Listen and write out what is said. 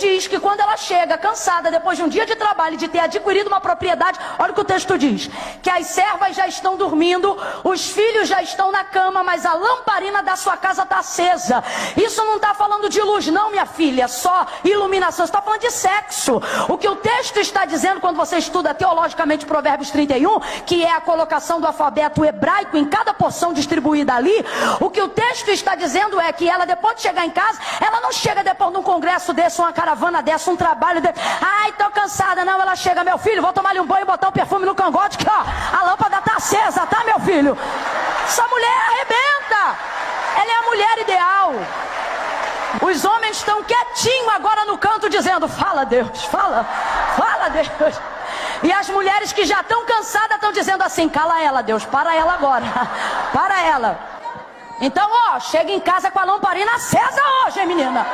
diz que quando ela chega cansada, depois de um dia de trabalho, de ter adquirido uma propriedade, olha o que o texto diz, que as servas já estão dormindo, os filhos já estão na cama, mas a lamparina da sua casa está acesa. Isso não está falando de luz não, minha filha, só iluminação, está falando de sexo. O que o texto está dizendo, quando você estuda teologicamente Provérbios 31, que é a colocação do alfabeto hebraico em cada porção distribuída ali, o que o texto está dizendo é que ela, depois de chegar em casa, ela não chega depois de um congresso desse, uma caravana dessa, um trabalho desse, ai, tô cansada, não, ela chega, meu filho, vou tomar-lhe um banho e botar um perfume no cangote, que ó, a lâmpada tá acesa, tá, meu filho? Essa mulher arrebenta, ela é a mulher ideal. Os homens estão quietinhos agora no canto dizendo, fala Deus, fala Deus. E as mulheres que já estão cansadas estão dizendo assim, cala ela Deus, para ela agora, para ela. Então, ó, chega em casa com a lamparina acesa hoje, hein, menina?